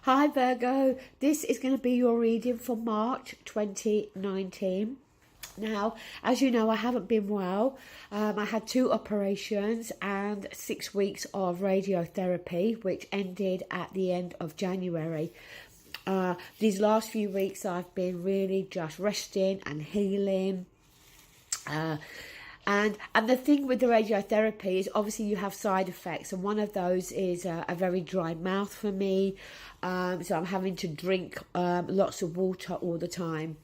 Hi Virgo, this is going to be your reading for March 2019. Now, as you know, I haven't been well. I had 2 operations and 6 weeks of radiotherapy, which ended at the end of January. These last few weeks I've been really just resting and healing. And the thing with the radiotherapy is obviously you have side effects, and one of those is a very dry mouth for me. So I'm having to drink lots of water all the time.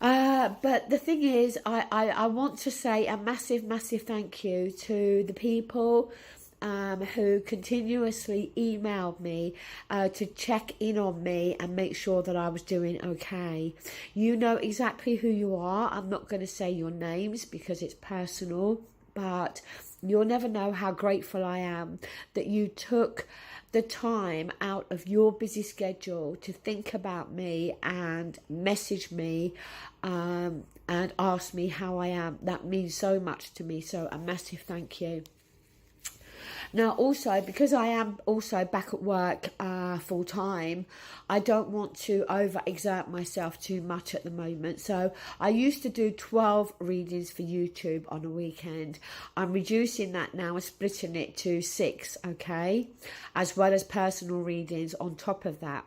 But the thing is, I want to say a massive thank you to the people who continuously emailed me to check in on me and make sure that I was doing okay. You know exactly who you are. I'm not going to say your names because it's personal, but you'll never know how grateful I am that you took the time out of your busy schedule to think about me and message me and ask me how I am. That means so much to me, so a massive thank you. Now also, because I am also back at work full time, I don't want to overexert myself too much at the moment. So I used to do 12 readings for YouTube on a weekend. I'm reducing that now and splitting it to 6, okay? As well as personal readings on top of that.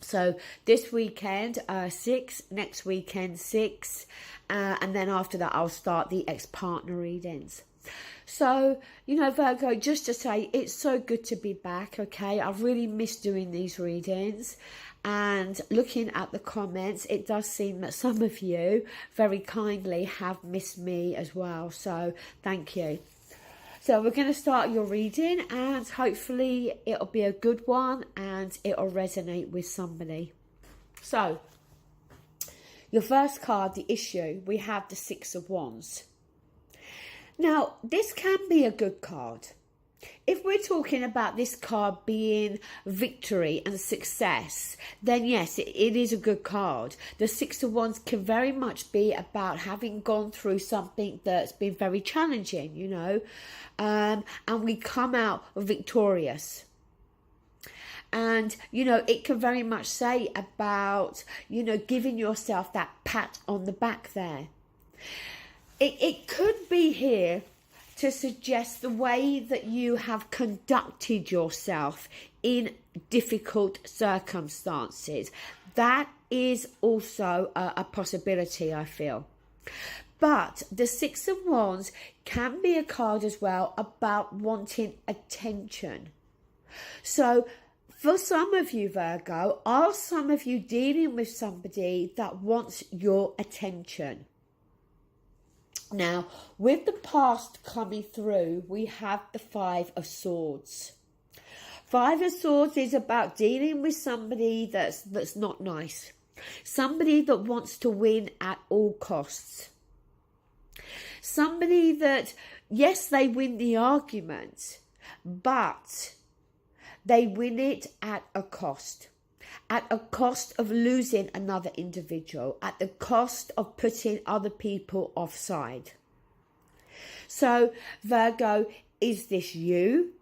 So this weekend 6, next weekend 6, and then after that I'll start the ex-partner readings. So, you know, Virgo, just to say, it's so good to be back, okay? I've really missed doing these readings. And looking at the comments, it does seem that some of you very kindly have missed me as well. So, thank you. So, we're going to start your reading, and hopefully it'll be a good one and it'll resonate with somebody. So, your first card, the issue, we have the 6 of Wands. Now, this can be a good card. If we're talking about this card being victory and success, then yes, it is a good card. The 6 of Wands can very much be about having gone through something that's been very challenging, you know, and we come out victorious. And, you know, it can very much say about, you know, giving yourself that pat on the back there. It could be here to suggest the way that you have conducted yourself in difficult circumstances. That is also a possibility, I feel. But the 6 of Wands can be a card as well about wanting attention. So for some of you, Virgo, are some of you dealing with somebody that wants your attention? Now, with the past coming through, we have the 5 of Swords. 5 of Swords is about dealing with somebody that's not nice. Somebody that wants to win at all costs. Somebody that, yes, they win the argument, but they win it at a cost. At a cost of losing another individual, at the cost of putting other people offside. So, Virgo, is this you?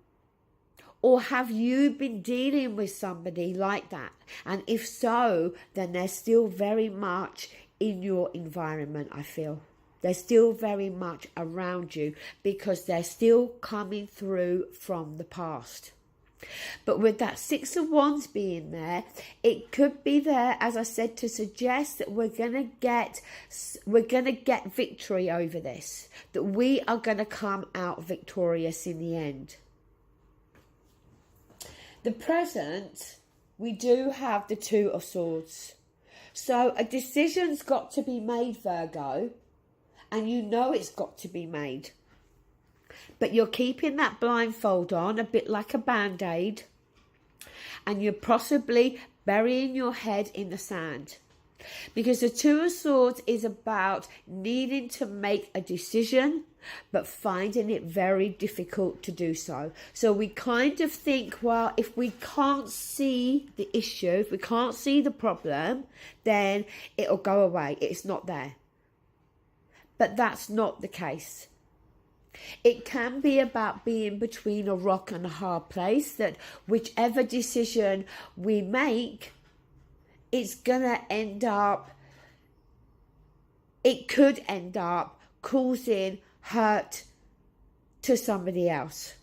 Or have you been dealing with somebody like that? And if so, then they're still very much in your environment, I feel. They're still very much around you because they're still coming through from the past. But with that 6 of Wands being there, it could be there, as I said, to suggest that we're gonna get victory over this, that we are gonna come out victorious in the end. The present, we do have the 2 of Swords. So a decision's got to be made, Virgo, and you know it's got to be made. But you're keeping that blindfold on, a bit like a band-aid, and you're possibly burying your head in the sand. Because the 2 of Swords is about needing to make a decision, but finding it very difficult to do so. So we kind of think, well, if we can't see the issue, if we can't see the problem, then it'll go away. It's not there. But that's not the case. It can be about being between a rock and a hard place, that whichever decision we make, it's going to end up, it could end up causing hurt to somebody else.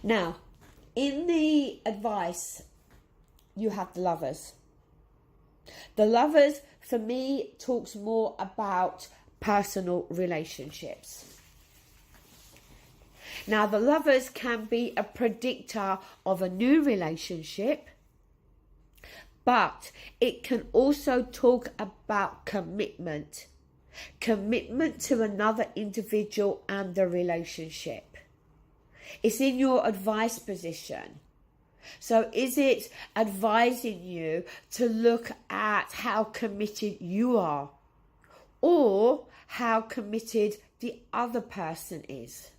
Now, in the advice, you have the Lovers. The Lovers, for me, talks more about personal relationships. Now, the Lovers can be a predictor of a new relationship, but it can also talk about commitment. Commitment to another individual and the relationship. It's in your advice position. So is it advising you to look at how committed you are, or how committed the other person is?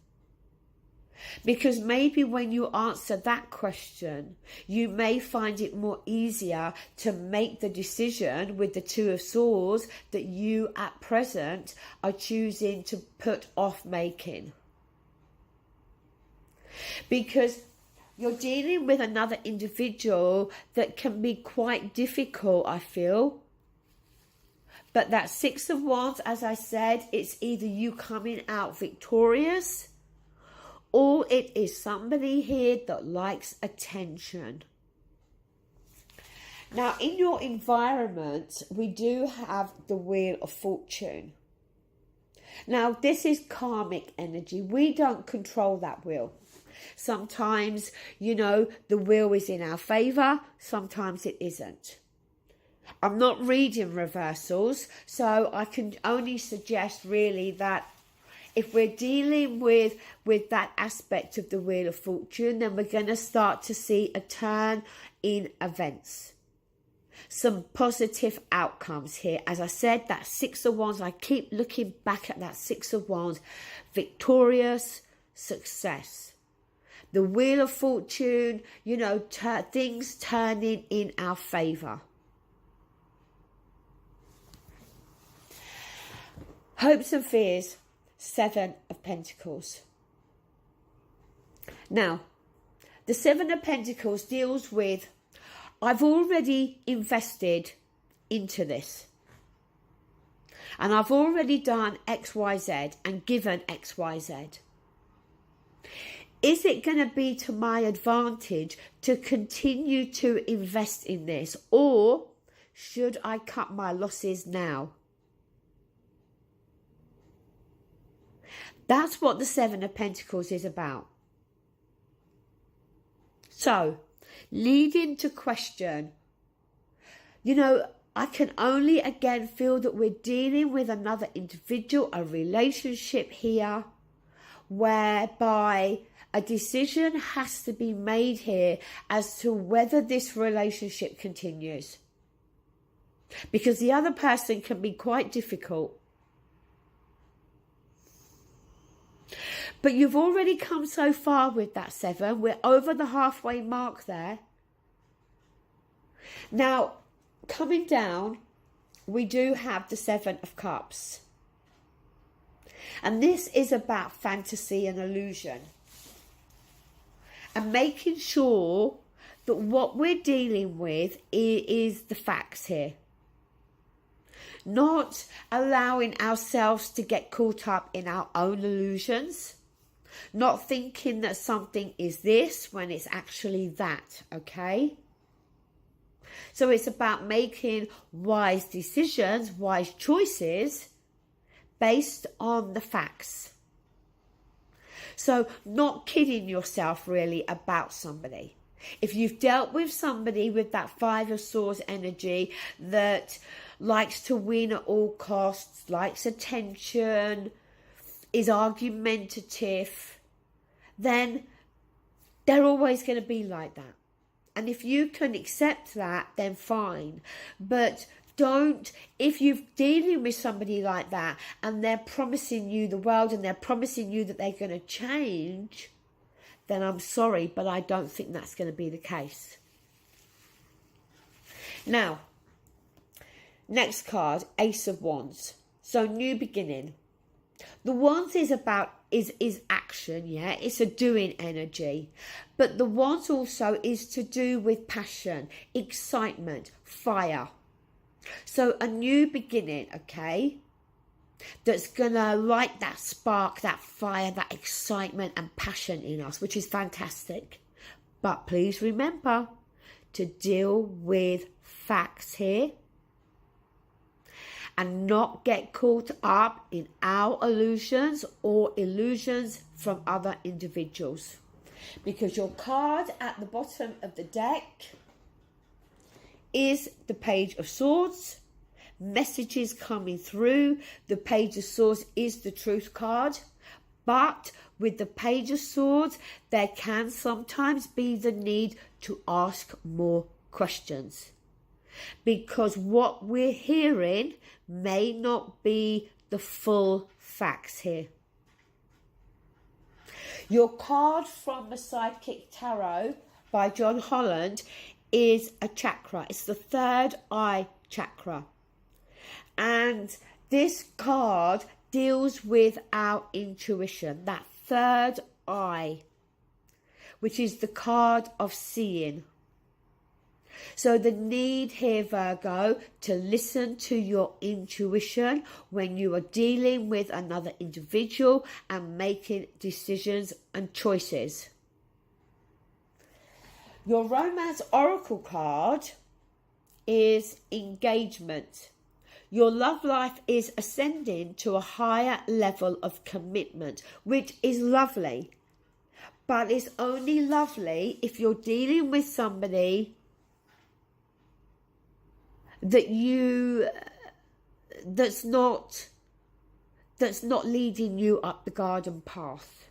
Because maybe when you answer that question, you may find it more easier to make the decision with the Two of Swords that you at present are choosing to put off making. Because you're dealing with another individual that can be quite difficult, I feel. But that Six of Wands, as I said, it's either you coming out victorious, or it is somebody here that likes attention. Now, in your environment, we do have the Wheel of Fortune. Now, this is karmic energy. We don't control that wheel. Sometimes, you know, the wheel is in our favour. Sometimes it isn't. I'm not reading reversals, so I can only suggest really that if we're dealing with that aspect of the Wheel of Fortune, then we're going to start to see a turn in events. Some positive outcomes here. As I said, that Six of Wands, I keep looking back at that Six of Wands. Victorious, success. The Wheel of Fortune, you know, things turning in our favour. Hopes and fears, Seven of Pentacles. Now, the Seven of Pentacles deals with, I've already invested into this. And I've already done X, Y, Z and given X, Y, Z. Is it going to be to my advantage to continue to invest in this? Or should I cut my losses now? That's what the Seven of Pentacles is about. So, leading to question, you know, I can only again feel that we're dealing with another individual, a relationship here, whereby a decision has to be made here as to whether this relationship continues. Because the other person can be quite difficult. But you've already come so far with that Seven. We're over the halfway mark there. Now, coming down, we do have the Seven of Cups. And this is about fantasy and illusion. And making sure that what we're dealing with is the facts here. Not allowing ourselves to get caught up in our own illusions. Not thinking that something is this when it's actually that, okay? So it's about making wise decisions, wise choices based on the facts. So not kidding yourself really about somebody. If you've dealt with somebody with that Five of Swords energy that likes to win at all costs, likes attention, is argumentative, then they're always going to be like that. And if you can accept that, then fine. But don't, if you're dealing with somebody like that and they're promising you the world and they're promising you that they're going to change, then I'm sorry, but I don't think that's going to be the case. Now, next card, Ace of Wands. So new beginning. The wands is about is action, yeah, it's a doing energy. But the wands also is to do with passion, excitement, fire. So a new beginning, okay, that's gonna light that spark, that fire, that excitement and passion in us, which is fantastic. But please remember to deal with facts here and not get caught up in our illusions or illusions from other individuals. Because your card at the bottom of the deck is the Page of Swords. Messages coming through. The Page of Swords is the Truth card. But with the Page of Swords, there can sometimes be the need to ask more questions. Because what we're hearing may not be the full facts here. Your card from the Psychic Tarot by John Holland is a chakra. It's the third eye chakra. And this card deals with our intuition, that third eye, which is the card of seeing. So the need here, Virgo, to listen to your intuition when you are dealing with another individual and making decisions and choices. Your romance oracle card is engagement. Your love life is ascending to a higher level of commitment, which is lovely. But it's only lovely if you're dealing with somebody that's not leading you up the garden path.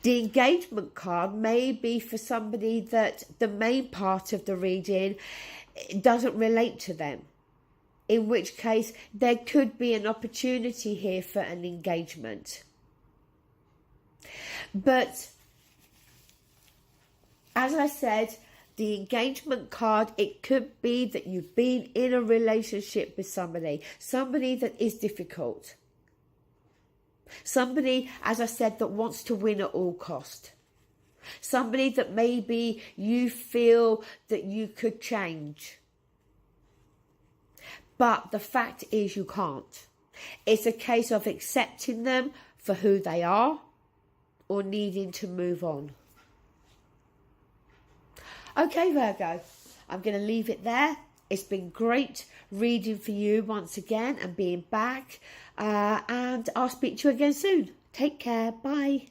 The engagement card may be for somebody that the main part of the reading doesn't relate to them, in which case there could be an opportunity here for an engagement. But as I said, the engagement card, it could be that you've been in a relationship with somebody that is difficult. Somebody, as I said, that wants to win at all cost. Somebody that maybe you feel that you could change. But the fact is you can't. It's a case of accepting them for who they are or needing to move on. Okay, Virgo, I'm going to leave it there. It's been great reading for you once again and being back. And I'll speak to you again soon. Take care. Bye.